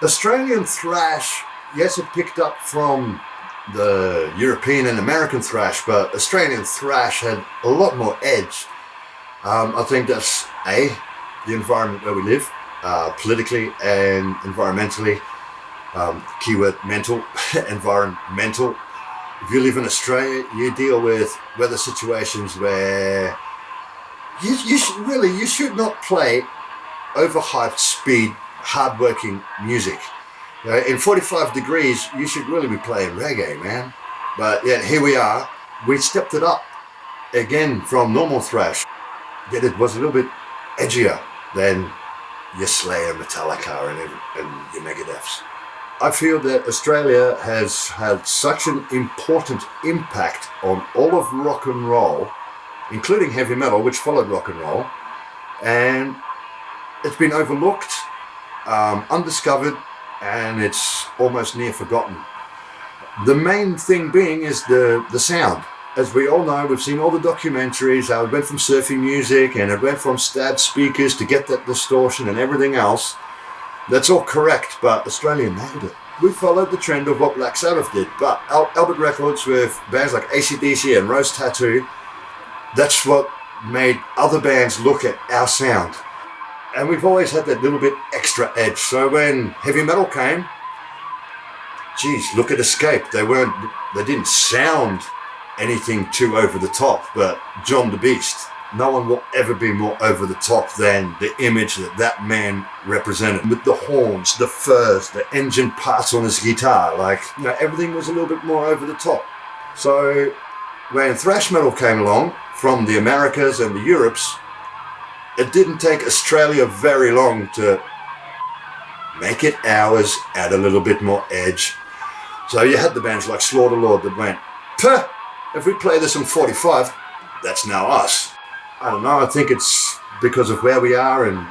Australian thrash, yes, it picked up from the European and American thrash, but Australian thrash had a lot more edge. I think that's the environment where we live, politically and environmentally. Keyword mental, environmental. If you live in Australia, you deal with weather situations where you should not play overhyped speed, hard-working music. In 45 degrees, you should really be playing reggae, man. But yet here we are. We stepped it up again from normal thrash. Yet it was a little bit edgier than your Slayer, Metallica, and your Megadeths. I feel that Australia has had such an important impact on all of rock and roll, including heavy metal, which followed rock and roll, and it's been overlooked, undiscovered, and it's almost near forgotten. The main thing being is the sound. As we all know, we've seen all the documentaries, how it went from surfing music and it went from stabbed speakers to get that distortion and everything else. That's all correct, but Australia nailed it. We followed the trend of what Black Sabbath did, but Albert Records with bands like AC/DC and Rose Tattoo, that's what made other bands look at our sound. And we've always had that little bit extra edge. So when heavy metal came, geez, look at Escape. They didn't sound anything too over the top, but John the Beast, no one will ever be more over the top than the image that man represented, with the horns, the furs, the engine parts on his guitar. Everything was a little bit more over the top. So when thrash metal came along from the Americas and the Europes, it didn't take Australia very long to make it ours, add a little bit more edge. So you had the bands like Slaughterlord that went, "Puh, if we play this in 45, that's now us." I don't know, I think it's because of where we are, and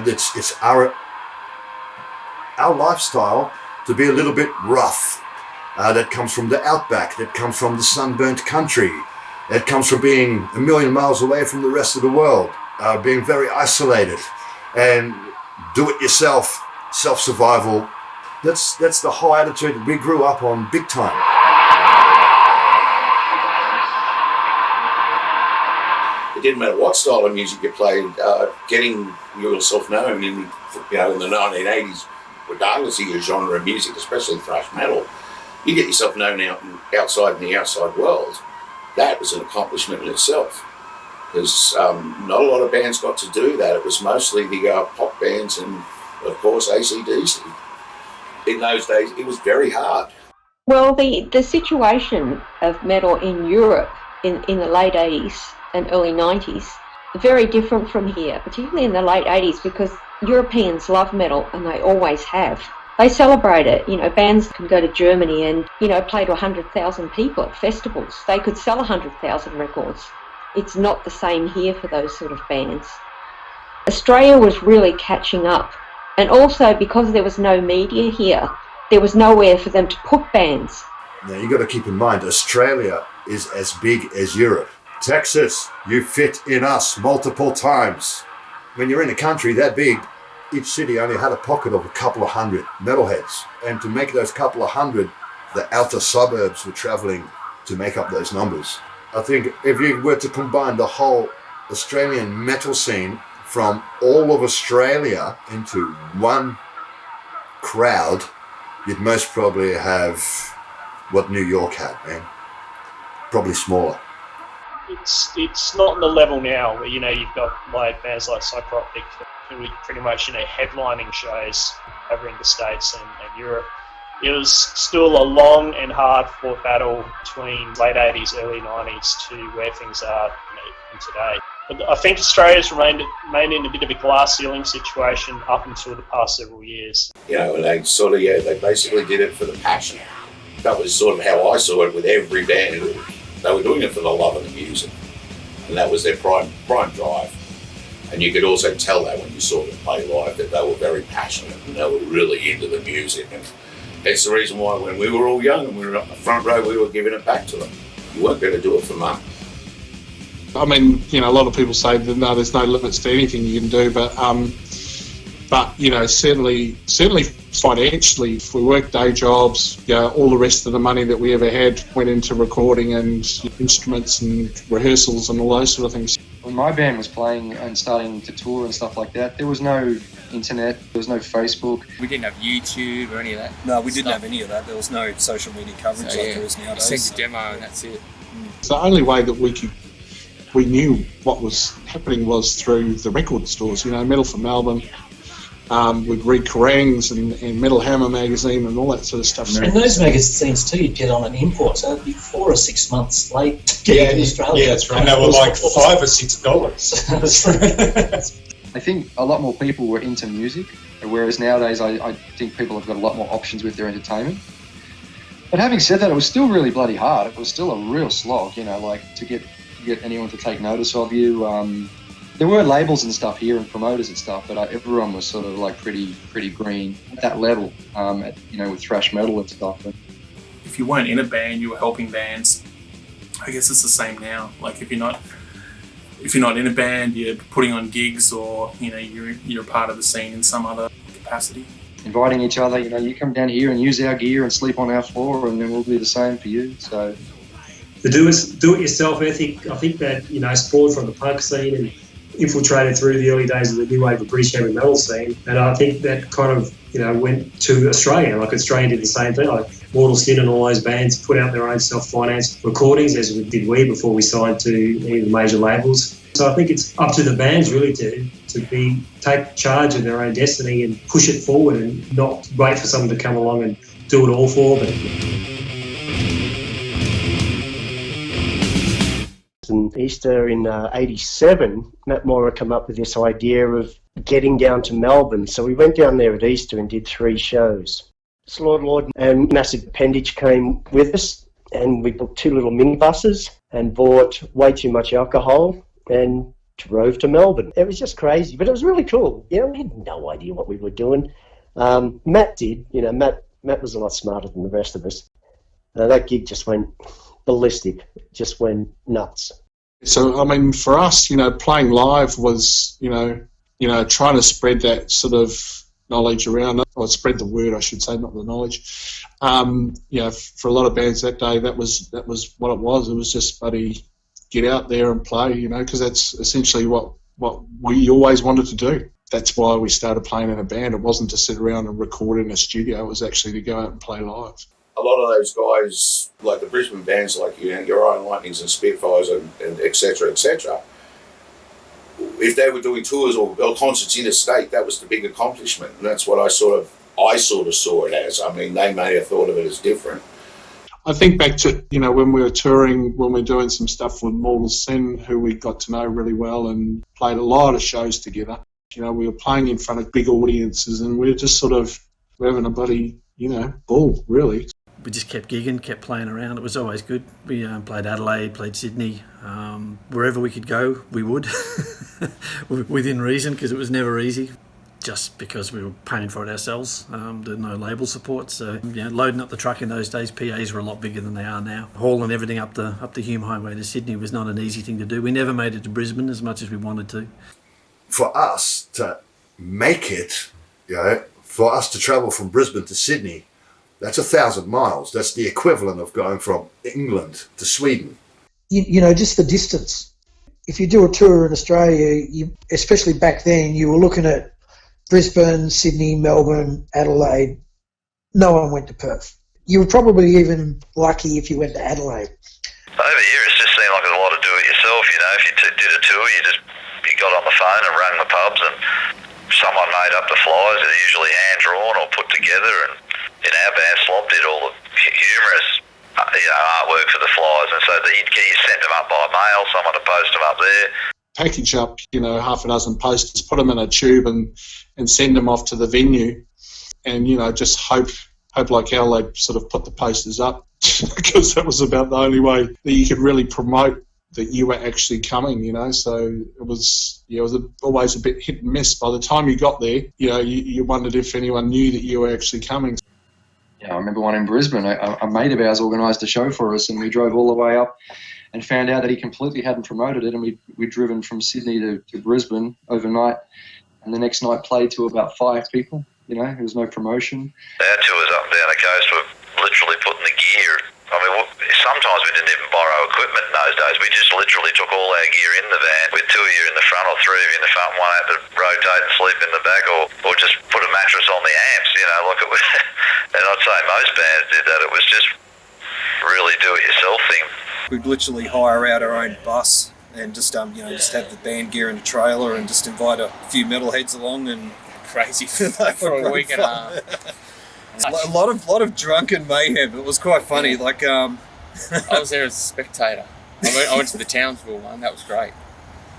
it's our lifestyle to be a little bit rough. That comes from the outback, that comes from the sunburnt country, that comes from being a million miles away from the rest of the world, being very isolated, and do-it-yourself, self-survival. That's the whole attitude that we grew up on big time. It didn't matter what style of music you played, getting yourself known in the 1980s, regardless of your genre of music, especially thrash metal, you get yourself known outside in the outside world. That was an accomplishment in itself, because not a lot of bands got to do that. It was mostly the pop bands and, of course, AC/DC. In those days, it was very hard. Well, the situation of metal in Europe in the late 80s and early 90s, very different from here, particularly in the late 80s, because Europeans love metal and they always have. They celebrate it. Bands can go to Germany and, play to 100,000 people at festivals. They could sell 100,000 records. It's not the same here for those sort of bands. Australia was really catching up. And also, because there was no media here, there was nowhere for them to put bands. Now, you've got to keep in mind, Australia is as big as Europe. Texas, you fit in us multiple times. When you're in a country that big, each city only had a pocket of a couple of hundred metalheads. And to make those couple of hundred, the outer suburbs were traveling to make up those numbers. I think if you were to combine the whole Australian metal scene from all of Australia into one crowd, you'd most probably have what New York had, man. Probably smaller. It's not on the level now where, you've got bands like Psychroptic who are pretty much, headlining shows over in the States and Europe. It was still a long and hard-fought battle between late 80s, early 90s to where things are in today. But I think Australia's remained in a bit of a glass ceiling situation up until the past several years. And they basically did it for the passion. That was sort of how I saw it with every band. They were doing it for the love of the music, and that was their prime drive. And you could also tell that when you saw them play live, that they were very passionate and they were really into the music. And that's the reason why when we were all young and we were on the front row, we were giving it back to them. You weren't going to do it for money. I mean, a lot of people say that no, there's no limits to anything you can do, but But, you know, certainly financially, if we worked day jobs, you know, all the rest of the money that we ever had went into recording and instruments and rehearsals and all those sort of things. When my band was playing and starting to tour and stuff like that, there was no internet, there was no Facebook. We didn't have YouTube or any of that. No, we didn't have any of that. There was no social media coverage like there is nowadays. You sent a demo and that's it. So the only way that we knew what was happening was through the record stores, you know, Metal from Melbourne. We'd read Kerrangs and Metal Hammer magazine and all that sort of stuff. And those magazines too, you'd get on an import, so it'd be 4 or 6 months late to get in Australia. Yeah, that's right. And they were like $5 or $6. I think a lot more people were into music, whereas nowadays I think people have got a lot more options with their entertainment. But having said that, it was still really bloody hard. It was still a real slog, you know, like to get anyone to take notice of you. There were labels and stuff here and promoters and stuff, but everyone was sort of like pretty green at that level, you know, with thrash metal and stuff. If you weren't in a band, you were helping bands. I guess it's the same now. Like if you're not in a band, you're putting on gigs, or you know you're a part of the scene in some other capacity. Inviting each other, you know, you come down here and use our gear and sleep on our floor, and then we'll do the same for you. So the do-it-yourself ethic, I think that, you know, spawned from the punk scene and infiltrated through the early days of the new wave of British heavy metal scene, and I think that kind of, you know, went to Australia. Like Australia did the same thing. Like Mortal Sin and all those bands put out their own self-financed recordings, as did we before we signed to any of the major labels. So I think it's up to the bands really to take charge of their own destiny and push it forward, and not wait for someone to come along and do it all for them. And Easter in '87, Matt Moira came up with this idea of getting down to Melbourne. So we went down there at Easter and did 3 shows. Lord and Massive Appendage came with us, and we booked 2 little minibuses and bought way too much alcohol and drove to Melbourne. It was just crazy, but it was really cool. You know, we had no idea what we were doing. Matt did. You know, Matt was a lot smarter than the rest of us. That gig just went ballistic, just went nuts. So, I mean, for us, you know, playing live was, you know, trying to spread that sort of knowledge around, or spread the word, I should say, not the knowledge. You know, for a lot of bands that day, that was what it was. It was just buddy, get out there and play, you know, because that's essentially what we always wanted to do. That's why we started playing in a band. It wasn't to sit around and record in a studio. It was actually to go out and play live. A lot of those guys, like the Brisbane bands, like, you know, your Iron Lightnings and Spitfires and et cetera, if they were doing tours or concerts interstate, that was the big accomplishment. And that's what I sort of saw it as. I mean, they may have thought of it as different. I think back to, you know, when we were touring, when we were doing some stuff with Mortal Sin, who we got to know really well and played a lot of shows together. You know, we were playing in front of big audiences, and we were just sort of having a bloody, you know, ball, really. We just kept gigging, kept playing around. It was always good. We played Adelaide, played Sydney. Wherever we could go, we would, within reason, because it was never easy, just because we were paying for it ourselves. There was no label support, so you know, loading up the truck in those days, PAs were a lot bigger than they are now. Hauling everything up the Hume Highway to Sydney was not an easy thing to do. We never made it to Brisbane as much as we wanted to. For us to make it, you know, for us to travel from Brisbane to Sydney, that's 1,000 miles. That's the equivalent of going from England to Sweden. You know, just the distance. If you do a tour in Australia, especially back then, you were looking at Brisbane, Sydney, Melbourne, Adelaide. No one went to Perth. You were probably even lucky if you went to Adelaide. Over here, it just seemed like a lot of do it yourself. You know, if you did a tour, you got on the phone and rang the pubs, and someone made up the flyers. They're usually hand drawn or put together. And in our band, Slob did all the humorous, artwork for the flyers, and so you sent them up by mail. Someone to post them up there. Package up, you know, half a dozen posters, put them in a tube, and send them off to the venue, and you know, just hope like hell they sort of put the posters up, because that was about the only way that you could really promote that you were actually coming, you know. So it was always a bit hit and miss. By the time you got there, you know, you wondered if anyone knew that you were actually coming. Yeah, I remember one in Brisbane. A mate of ours organised a show for us, and we drove all the way up and found out that he completely hadn't promoted it, and we'd driven from Sydney to Brisbane overnight, and the next night played to about 5 people. You know, there was no promotion. Our tours up and down the coast were literally putting the gear. I mean, sometimes we didn't even borrow equipment in those days. We just literally took all our gear in the van with 2 of you in the front or 3 of you in the front, one had to rotate and sleep in the back, or just put a mattress on the amps, you know, like it was. And I'd say most bands did that. It was just really do-it-yourself thing. We'd literally hire out our own bus and just just have the band gear in a trailer and just invite a few metalheads along and crazy for a week and a half. A lot of drunken mayhem. It was quite funny. Yeah. Like I was there as a spectator. I went to the Townsville one. That was great.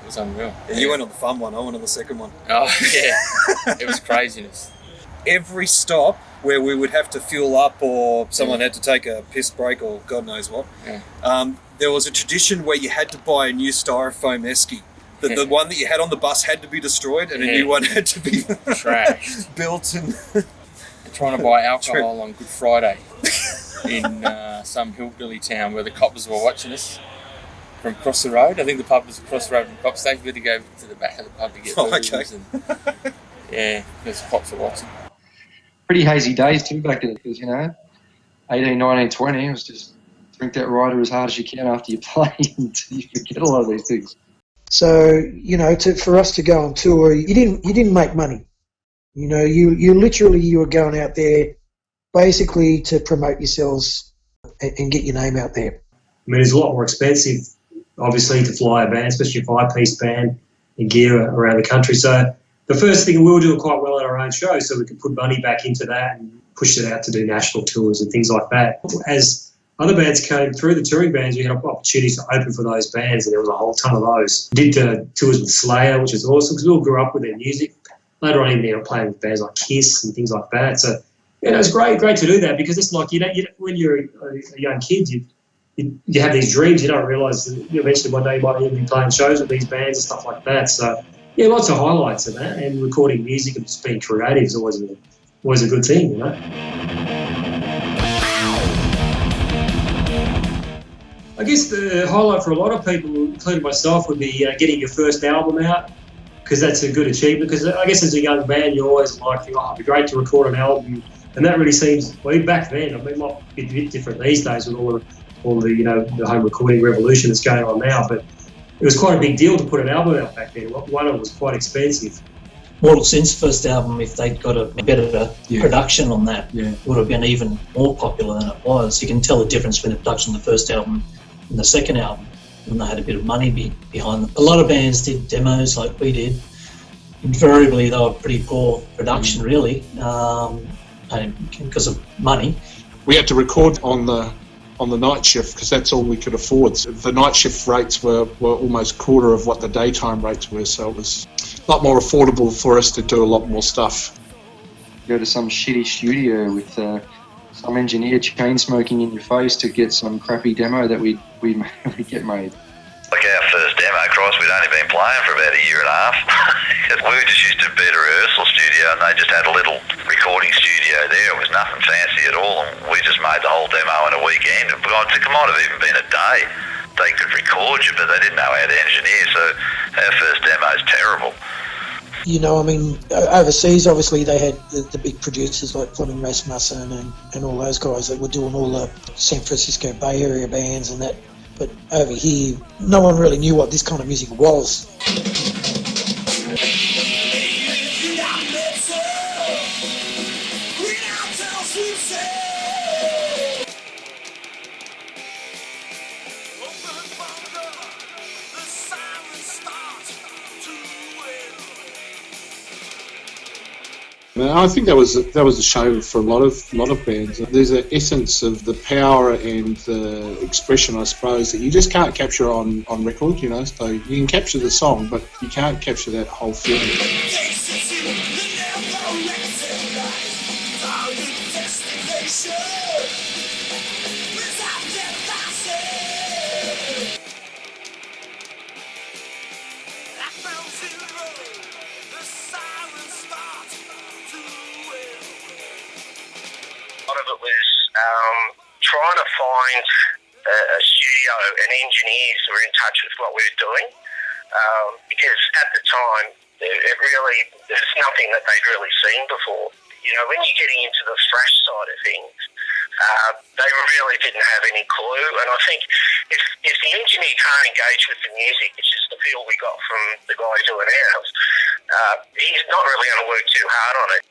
It was unreal. Yeah, you went on the fun one. I went on the second one. Oh yeah, it was craziness. Every stop where we would have to fuel up or someone had to take a piss break or God knows what, there was a tradition where you had to buy a new styrofoam esky. The one that you had on the bus had to be destroyed and a new one had to be trashed, built and trying to buy alcohol on Good Friday in some hillbilly town where the coppers were watching us from across the road. I think the pub was across the road from the cop station. We had to go to the back of the pub to get booze. And, yeah, because the cops were watching. Pretty hazy days too back then, because, 18, 19, 20, it was just drink that rider as hard as you can after you play until you forget a lot of these things. So, for us to go on tour, you didn't make money. You literally were going out there basically to promote yourselves and get your name out there. I mean, it's a lot more expensive, obviously, to fly a band, especially a 5-piece band and gear around the country. So the first thing, we were doing quite well at our own show, so we could put money back into that and push it out to do national tours and things like that. As other bands came through, the touring bands, we had opportunities to open for those bands, and there was a whole ton of those. Did tours with Slayer, which was awesome, because we all grew up with their music. Later on, even playing with bands like Kiss and things like that. So, it was great to do that, because it's like, when you're a young kid, you have these dreams. You don't realise that eventually one day you might even be playing shows with these bands and stuff like that. So, yeah, lots of highlights of that, and recording music and just being creative is always a good thing, I guess the highlight for a lot of people, including myself, would be getting your first album out, because that's a good achievement. Because I guess as a young band, you always think, it'd be great to record an album, and that really seems, well, back then, I mean, it might be a bit different these days with all the the home recording revolution that's going on now, but it was quite a big deal to put an album out back then. One of them was quite expensive. Mortal Sin's first album, if they'd got a better production on that, it would have been even more popular than it was. You can tell the difference between the production of the first album and the second album, and they had a bit of money behind them. A lot of bands did demos like we did. Invariably, they were pretty poor production, really, because of money. We had to record on the night shift because that's all we could afford. The night shift rates were almost quarter of what the daytime rates were, so it was a lot more affordable for us to do a lot more stuff. Go to some shitty studio with some engineer chain smoking in your face to get some crappy demo that we get made. Like our first demo, Christ, we'd only been playing for about a year and a half. We just used to be at a rehearsal studio, and they just had a little recording studio there. It was nothing fancy at all, and we just made the whole demo in a weekend. It might have even been a day. They could record you, but they didn't know how to engineer, so our first demo's terrible. Overseas, obviously, they had the big producers like Fleming Rasmussen and all those guys that were doing all the San Francisco Bay Area bands and that. But over here, no one really knew what this kind of music was. I think that was a show for a lot of bands. There's an essence of the power and the expression, I suppose, that you just can't capture on record. So you can capture the song, but you can't capture that whole feeling. Trying to find a studio and engineers who were in touch with what we were doing, because at the time There's nothing that they'd really seen before. You know, when you're getting into the thrash side of things, they really didn't have any clue. And I think if the engineer can't engage with the music, which is the feel we got from the guy doing ours, he's not really going to work too hard on it.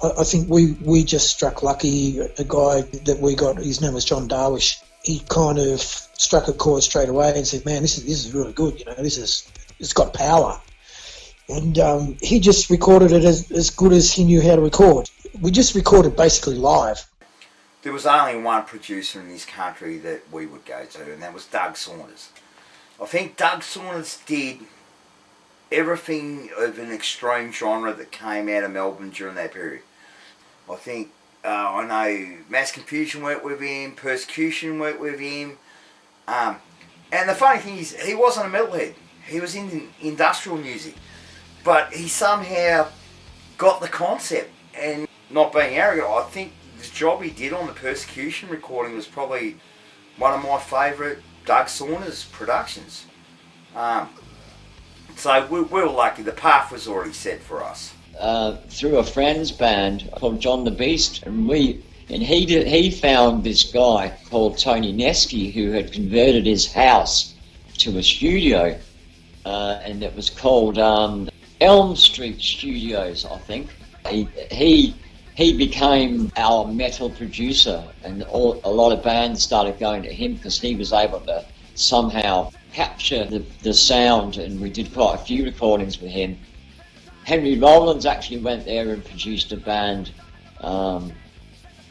I think we just struck lucky. A guy that we got, his name was John Darwish. He kind of struck a chord straight away and said, "Man, this is really good. You know, it's got power." And he just recorded it as good as he knew how to record. We just recorded basically live. There was only one producer in this country that we would go to, and that was Doug Saunders. I think Doug Saunders did everything of an extreme genre that came out of Melbourne during that period. I think, I know Mass Confusion worked with him, Persecution worked with him, and the funny thing is, he wasn't a metalhead. He was in industrial music, but he somehow got the concept, and not being arrogant, I think the job he did on the Persecution recording was probably one of my favourite Doug Saunders productions. So we were lucky, the path was already set for us. Through a friend's band called John the Beast, and he found this guy called Tony Neski who had converted his house to a studio, and it was called Elm Street Studios, I think. He became our metal producer, and a lot of bands started going to him because he was able to somehow capture the sound, and we did quite a few recordings with him. Henry Rollins actually went there and produced a band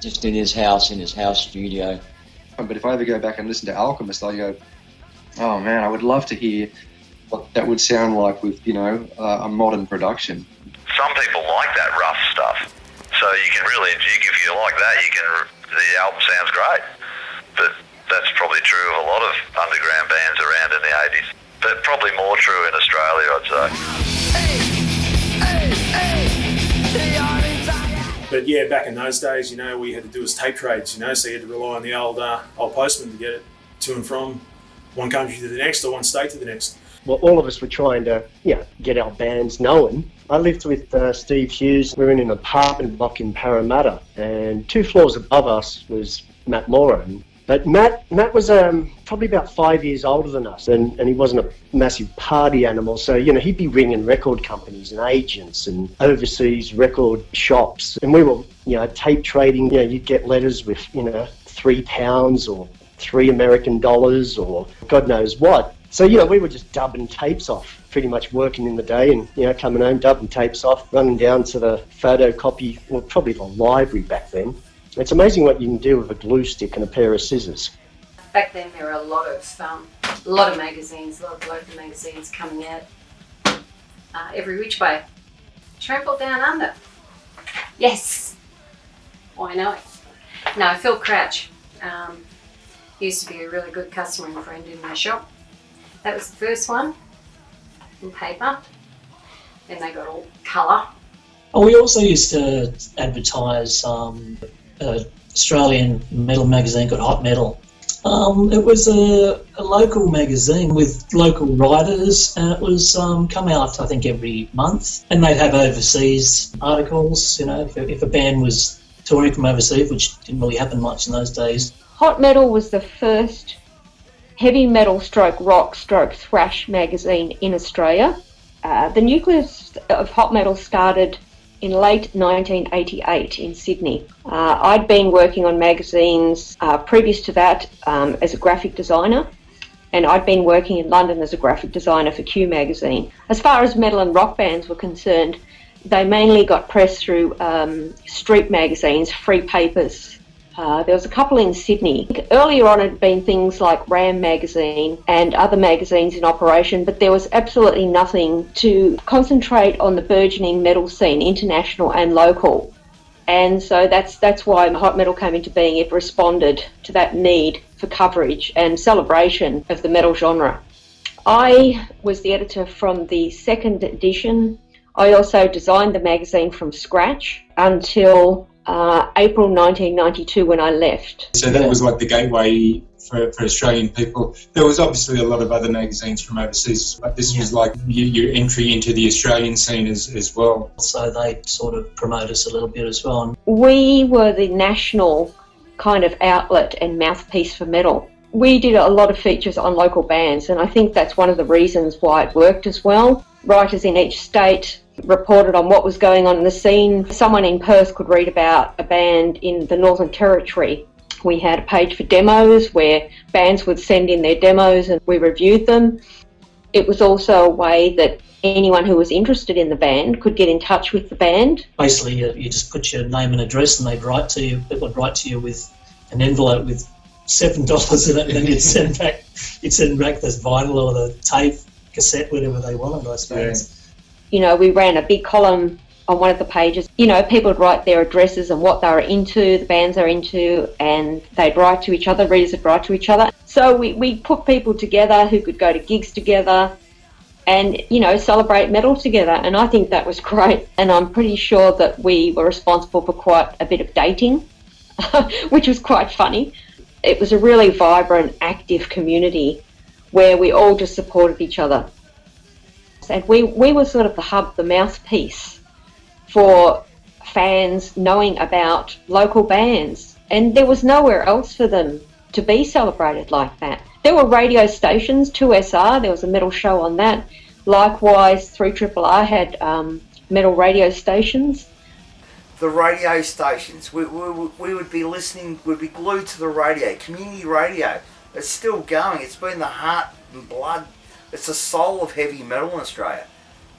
just in his house studio. But if I ever go back and listen to Alchemist, I go, oh man, I would love to hear what that would sound like with, you know, a modern production. Some people like that rough stuff. So you can really, if you like that, the album sounds great. But that's probably true of a lot of underground bands around in the 80s. But probably more true in Australia, I'd say. But yeah, back in those days, you know, we had to do as tape trades, you know, so you had to rely on the old postman to get it to and from one country to the next or one state to the next. Well, all of us were trying to, get our bands known. I lived with Steve Hughes. We were in an apartment block in Parramatta, and 2 floors above us was Matt Moran. But Matt was probably about 5 years older than us, and he wasn't a massive party animal. So, he'd be ringing record companies and agents and overseas record shops. And we were, tape trading. You'd get letters with, £3 or $3 American or God knows what. So, we were just dubbing tapes off, pretty much working in the day and, coming home, dubbing tapes off, running down to the photocopy, well, probably the library back then. It's amazing what you can do with a glue stick and a pair of scissors. Back then there were a lot of magazines, a lot of local magazines coming out every which way. Trampled Down Under. Yes. Why not? No, Phil Crouch used to be a really good customer and friend in my shop. That was the first one in paper. Then they got all colour. Oh, we also used to advertise Australian metal magazine called Hot Metal. It was a local magazine with local writers, and it was come out I think every month, and they'd have overseas articles, if a band was touring from overseas, which didn't really happen much in those days. Hot Metal was the first heavy metal stroke rock stroke thrash magazine in Australia. The nucleus of Hot Metal started in late 1988 in Sydney. I'd been working on magazines previous to that as a graphic designer, and I'd been working in London as a graphic designer for Q magazine. As far as metal and rock bands were concerned, they mainly got press through street magazines, free papers. There was a couple in Sydney. Earlier on it had been things like Ram magazine and other magazines in operation, but there was absolutely nothing to concentrate on the burgeoning metal scene, international and local. And so that's why Hot Metal came into being. It responded to that need for coverage and celebration of the metal genre. I was the editor from the second edition. I also designed the magazine from scratch until April 1992 when I left. So that was like the gateway for Australian people. There was obviously a lot of other magazines from overseas, but this was like your entry into the Australian scene as well. So they sort of promote us a little bit as well. We were the national kind of outlet and mouthpiece for metal. We did a lot of features on local bands, and I think that's one of the reasons why it worked as well. Writers in each state reported on what was going on in the scene. Someone in Perth could read about a band in the Northern Territory. We had a page for demos where bands would send in their demos and we reviewed them. It was also a way that anyone who was interested in the band could get in touch with the band. Basically, you just put your name and address and they'd write to you. People would write to you with an envelope with $7 in it, and then you'd send back this vinyl or the tape, cassette, whatever they wanted, I suppose. You know, we ran a big column on one of the pages. You know, people would write their addresses and what they were into, the bands they're into, and they'd write to each other, readers would write to each other. So we put people together who could go to gigs together and, you know, celebrate metal together. And I think that was great. And I'm pretty sure that we were responsible for quite a bit of dating, which was quite funny. It was a really vibrant, active community where we all just supported each other. And we were sort of the hub, the mouthpiece for fans knowing about local bands. And there was nowhere else for them to be celebrated like that. There were radio stations, 2SR, there was a metal show on that. Likewise, 3RRR had metal radio stations. The radio stations, we would be listening, we'd be glued to the radio, community radio. It's still going, it's been the heart and blood, it's the soul of heavy metal in Australia.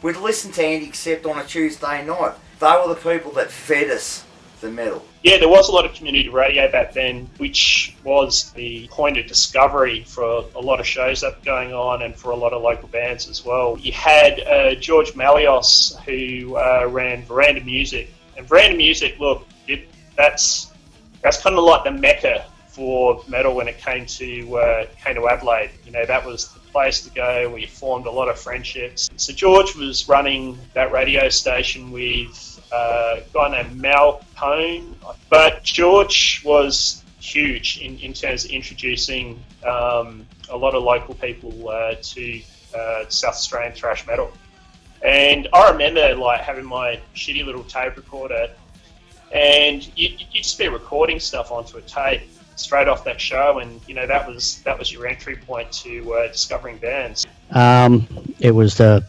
We'd listen to Anti Accept on a Tuesday night. They were the people that fed us the metal. Yeah, there was a lot of community radio back then, which was the point of discovery for a lot of shows that were going on and for a lot of local bands as well. You had George Malios, who ran Veranda Music. And Veranda Music, look, that's kind of like the mecca for metal when it came to Adelaide. You know, that was the place to go where you formed a lot of friendships. So George was running that radio station with a guy named Mal Cone. But George was huge in terms of introducing a lot of local people to South Australian thrash metal. And I remember like having my shitty little tape recorder, and you'd just be recording stuff onto a tape straight off that show, and you know that was your entry point to discovering bands. It was the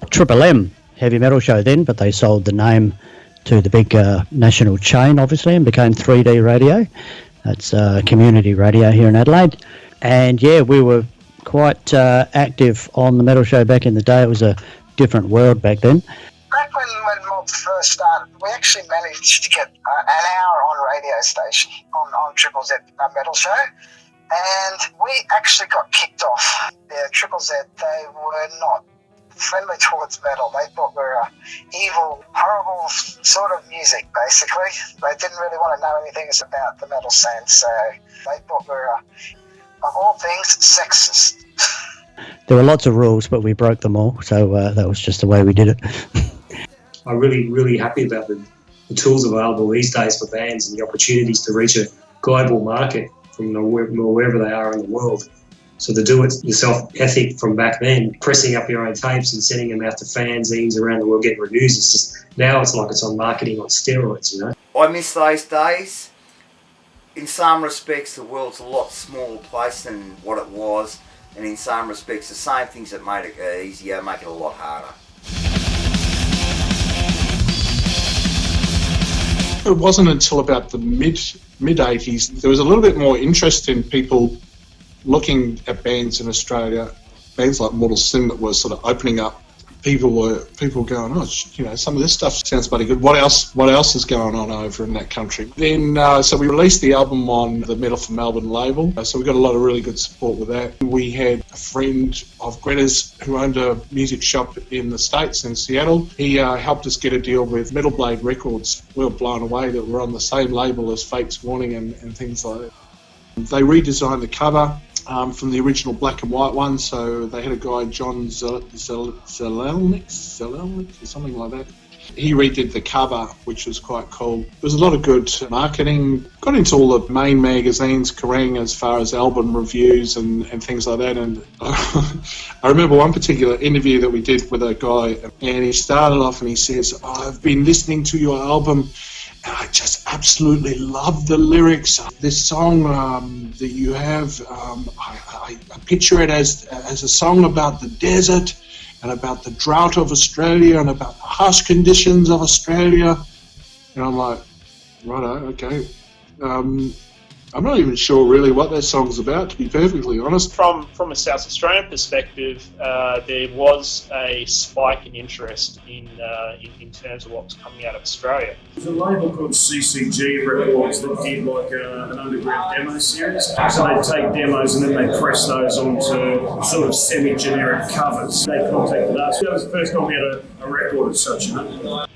Triple M heavy metal show then, but they sold the name to the big national chain, obviously, and became 3D Radio. That's community radio here in Adelaide. And yeah, we were quite active on the metal show back in the day. It was a different world back then. Back when Mob first started, we actually managed to get an hour on radio station on Triple Z Metal Show, and we actually got kicked off. Yeah, Triple Z, they were not friendly towards metal. They thought we were evil, horrible sort of music, basically. They didn't really want to know anything about the metal scene, so they thought we were, of all things, sexist. There were lots of rules, but we broke them all, so that was just the way we did it. I'm really, really happy about the tools available these days for bands and the opportunities to reach a global market from wherever they are in the world. So the do-it-yourself ethic from back then, pressing up your own tapes and sending them out to fanzines around the world, getting reviews, it's just, now it's like it's on marketing on steroids, you know. I miss those days. In some respects, the world's a lot smaller place than what it was, and in some respects, the same things that made it easier make it a lot harder. It wasn't until about the mid 80s there was a little bit more interest in people looking at bands in Australia, bands like Mortal Sin that were sort of opening up. People going, oh, you know, some of this stuff sounds bloody good. What else is going on over in that country? Then, so we released the album on the Metal for Melbourne label. So we got a lot of really good support with that. We had a friend of Greta's who owned a music shop in the States, in Seattle. He helped us get a deal with Metal Blade Records. We were blown away that we're on the same label as Fate's Warning and things like that. They redesigned the cover. From the original black and white one, so they had a guy, John Zelelnik or something like that. He redid the cover, which was quite cool. There was a lot of good marketing. Got into all the main magazines, Kerrang, as far as album reviews and things like that. And I remember one particular interview that we did with a guy, and he started off and he says, I've been listening to your album and I just absolutely love the lyrics. This song that you have, I picture it as a song about the desert and about the drought of Australia and about the harsh conditions of Australia. And I'm like, righto, okay. I'm not even sure really what that song's about, to be perfectly honest. From a South Australian perspective, there was a spike in interest in terms of what was coming out of Australia. There's a label called CCG Records that did like an underground demo series. So they'd take demos and then they press those onto sort of semi-generic covers. They contacted us. That was the first time we had a record as such, you know.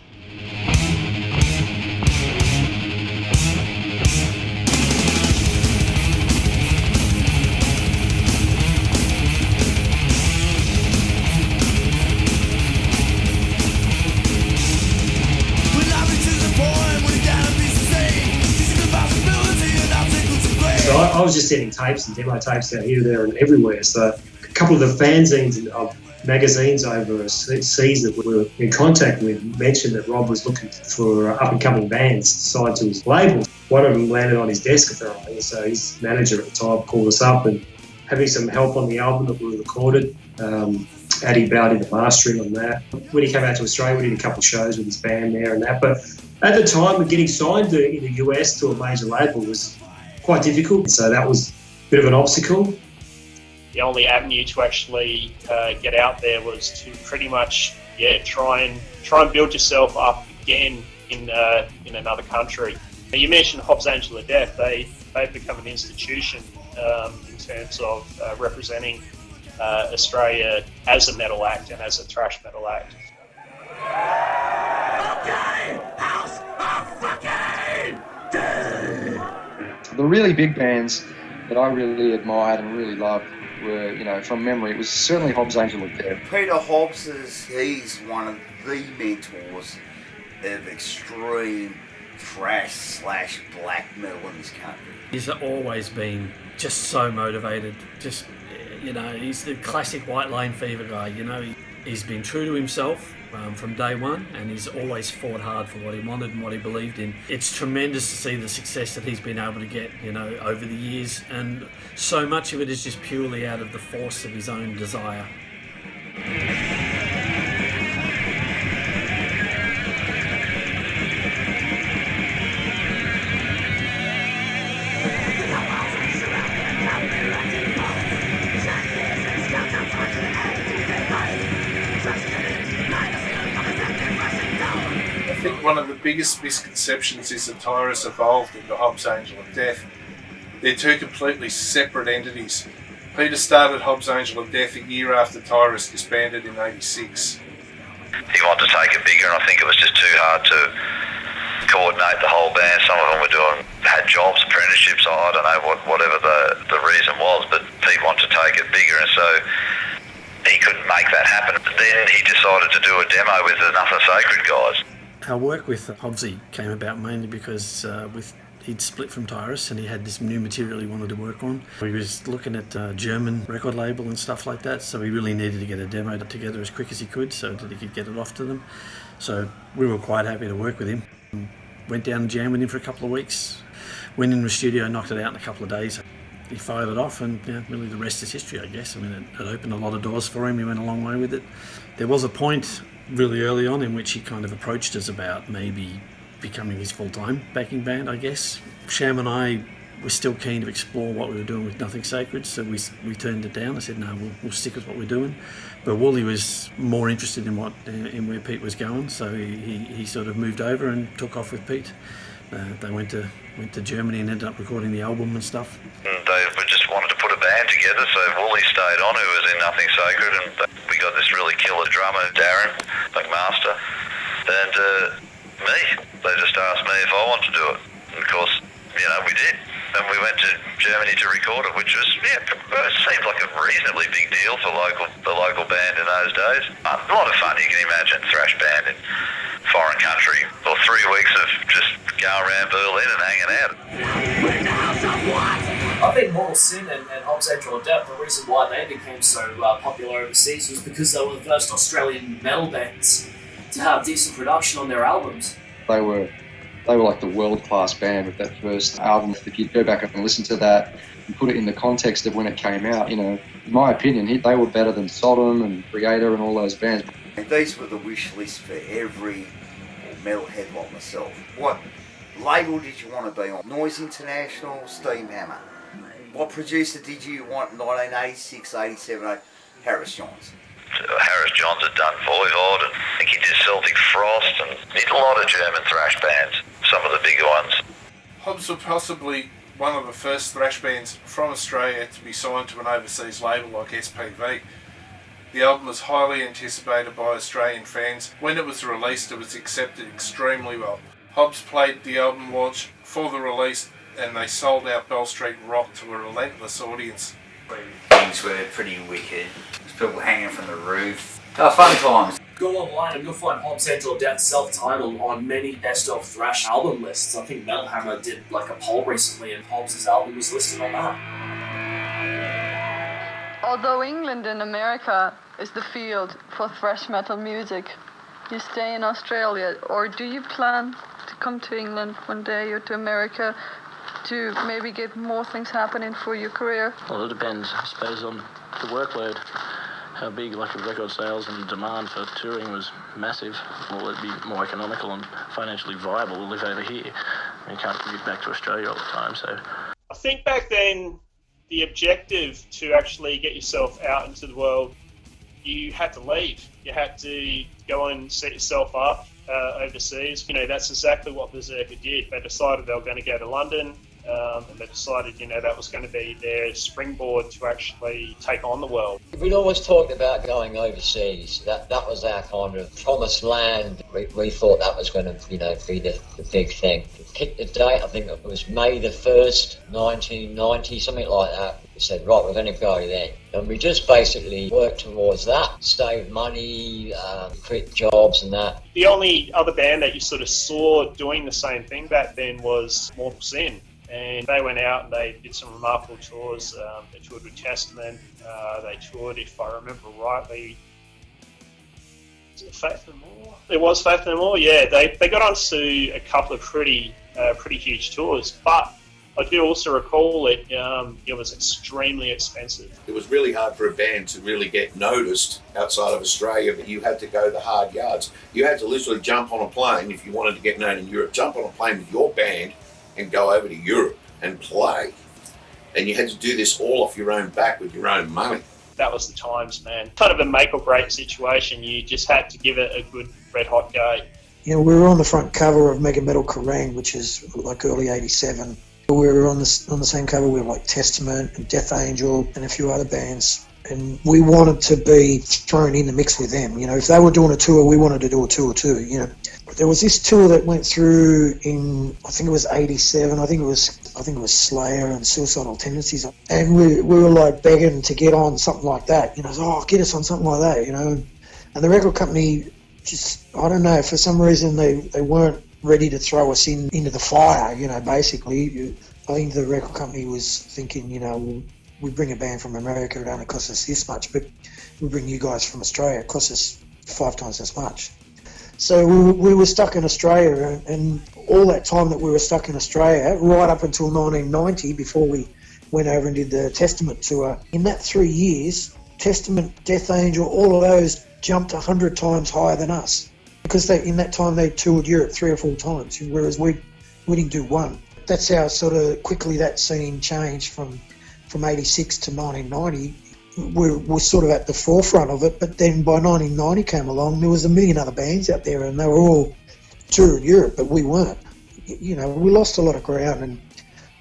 So I was just sending tapes and demo tapes out here, there and everywhere. So a couple of the fanzines of magazines over a season that we were in contact with mentioned that Rob was looking for up-and-coming bands signed to his label. One of them landed on his desk apparently, so his manager at the time called us up and having some help on the album that we recorded. Addy Bowdy, the mastering on that. When he came out to Australia, we did a couple of shows with his band there and that. But at the time, getting signed in the US to a major label was quite difficult, so that was a bit of an obstacle. The only avenue to actually get out there was to pretty much try and build yourself up again in another country. You mentioned Hobbs Angel of Death. They've become an institution in terms of representing Australia as a metal act and as a thrash metal act. The really big bands that I really admired and really loved were, you know, from memory, it was certainly Hobbs Angel of Death. Peter Hobbs he's one of the mentors of extreme thrash / black metal in this country. He's always been just so motivated. Just, you know, he's the classic White Lane Fever guy. You know, he's been true to himself from day one, and he's always fought hard for what he wanted and what he believed in. It's tremendous to see the success that he's been able to get, you know, over the years, and so much of it is just purely out of the force of his own desire. I think one of the biggest misconceptions is that Tyrus evolved into Hobbs Angel of Death. They're two completely separate entities. Peter started Hobbs Angel of Death a year after Tyrus disbanded in '86. He wanted to take it bigger, and I think it was just too hard to coordinate the whole band. Some of them had jobs, apprenticeships, I don't know, whatever the reason was, but Pete wanted to take it bigger, and so he couldn't make that happen. Then he decided to do a demo with the Nothing Sacred guys. Our work with Hobbsy came about mainly because he'd split from Tyrus and he had this new material he wanted to work on. He was looking at a German record label and stuff like that, so he really needed to get a demo together as quick as he could so that he could get it off to them. So we were quite happy to work with him. Went down and jammed with him for a couple of weeks. Went in the studio, knocked it out in a couple of days. He fired it off, and really the rest is history, I guess. I mean, it opened a lot of doors for him. He went a long way with it. There was a point really early on in which he kind of approached us about maybe becoming his full-time backing band, I guess. Sham and I were still keen to explore what we were doing with Nothing Sacred, so we turned it down. I said, no, we'll stick with what we're doing. But Wooly was more interested in where Pete was going, so he sort of moved over and took off with Pete. They went to Germany and ended up recording the album and stuff. They just wanted to put a band together, so Wooly stayed on, who was in Nothing Sacred, and we got this really killer drummer, Darren McMaster, and me. They just asked me if I wanted to do it, and of course, we did. And we went to Germany to record it, which was, it seemed like a reasonably big deal for the local band in those days. A lot of fun, you can imagine, thrash band in foreign country, or 3 weeks of just going around Berlin and hanging out. I think Mortal Sin and Hobbs Angel of Death, the reason why they became so popular overseas was because they were the first Australian metal bands to have decent production on their albums. They were like the world-class band with that first album. If you go back and listen to that and put it in the context of when it came out, in my opinion, they were better than Sodom and Creator and all those bands. These were the wish list for every metalhead like myself. What label did you want to be on? Noise International, Steam Hammer. What producer did you want in 1986, 87, Harris Johns? Harris Johns had done Voivod, and I think he did Celtic Frost, and he did a lot of German thrash bands, some of the bigger ones. Hobbs were possibly one of the first thrash bands from Australia to be signed to an overseas label like SPV. The album was highly anticipated by Australian fans. When it was released, it was accepted extremely well. Hobbs played the album launch for the release, and they sold out Bell Street Rock to a relentless audience. Things were pretty wicked. There's people hanging from the roof. They were fun times. Go online and you'll find Hobbs Angel of Death self-titled on many best of thrash album lists. I think Metal Hammer did like a poll recently and Hobbs' album was listed on that. Although England and America is the field for thrash metal music, you stay in Australia, or do you plan to come to England one day or to America to maybe get more things happening for your career? Well, it depends, I suppose, on the workload. How big, like the record sales and demand for touring was massive. Will it be more economical and financially viable to live over here? You can't get back to Australia all the time, so... I think back then, the objective to actually get yourself out into the world, you had to leave. You had to go and set yourself up overseas. That's exactly what Berserker did. They decided they were going to go to London, and they decided, that was going to be their springboard to actually take on the world. We'd always talked about going overseas. That was our kind of promised land. We thought that was going to, be the big thing. To pick the date, I think it was May the 1st, 1990, something like that. We said, right, we're going to go then. And we just basically worked towards that, save money, quit jobs and that. The only other band that you sort of saw doing the same thing back then was Mortal Sin. And they went out and they did some remarkable tours. They toured with Testament. They toured, if I remember rightly, was it Faith No More? It was Faith No More, yeah. They got onto a couple of pretty huge tours. But I do also recall it was extremely expensive. It was really hard for a band to really get noticed outside of Australia, but you had to go the hard yards. You had to literally jump on a plane if you wanted to get known in Europe. Jump on a plane with your band and go over to Europe and play. And you had to do this all off your own back with your own money. That was the times, man. Kind of a make or break situation. You just had to give it a good red hot go. We were on the front cover of Mega Metal Kerrang, which is like early '87. We were on the same cover with like Testament and Death Angel and a few other bands. And we wanted to be thrown in the mix with them. If they were doing a tour, we wanted to do a tour too. There was this tour that went through in, I think it was '87. I think it was Slayer and Suicidal Tendencies, and we were like begging to get on something like that. Get us on something like that. And the record company just, I don't know, for some reason they weren't ready to throw us into the fire. Basically, I think the record company was thinking, we bring a band from America, it only costs us this much, but we bring you guys from Australia, it costs us 5 times as much. So we were stuck in Australia, and all that time that we were stuck in Australia, right up until 1990, before we went over and did the Testament tour, in that 3 years, Testament, Death Angel, all of those jumped 100 times higher than us. Because in that time they toured Europe 3 or 4 times, whereas we didn't do one. That's how sort of quickly that scene changed from '86 to 1990. We're sort of at the forefront of it, but then by 1990 came along, there was a million other bands out there and they were all touring Europe, but we weren't. We lost a lot of ground, and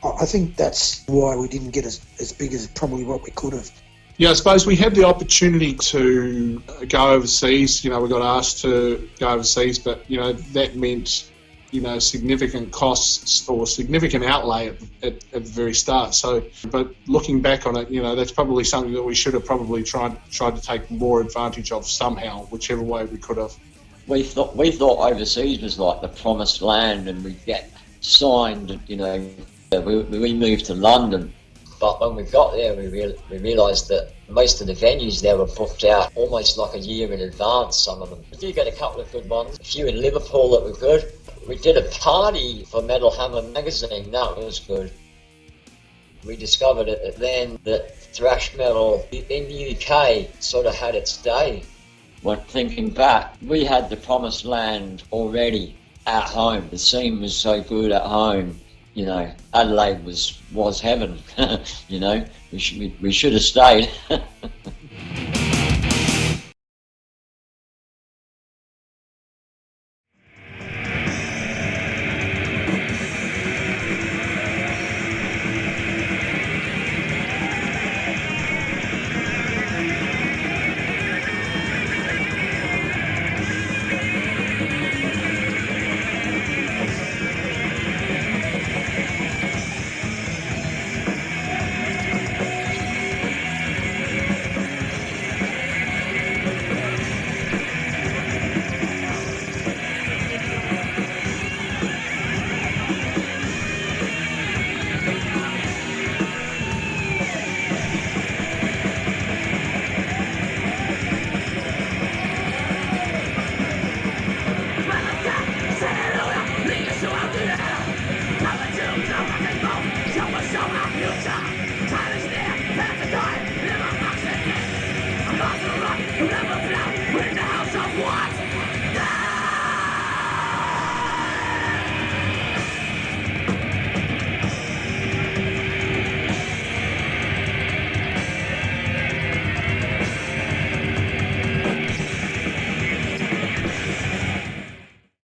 I think that's why we didn't get as big as probably what we could have. Yeah, I suppose we had the opportunity to go overseas. We got asked to go overseas, but, that meant, significant costs or significant outlay at the very start. So, but looking back on it, that's probably something that we should have probably tried to take more advantage of somehow, whichever way we could have. we thought overseas was like the promised land, and we'd get signed. You know, we moved to London, but when we got there, we realised that most of the venues there were booked out almost like a year in advance. Some of them. We did get a couple of good ones. A few in Liverpool that were good. We did a party for Metal Hammer magazine. That was good. We discovered it then that thrash metal in the UK sort of had its day. When thinking back, we had the promised land already at home. The scene was so good at home. You know, Adelaide was heaven. You know, we should have stayed.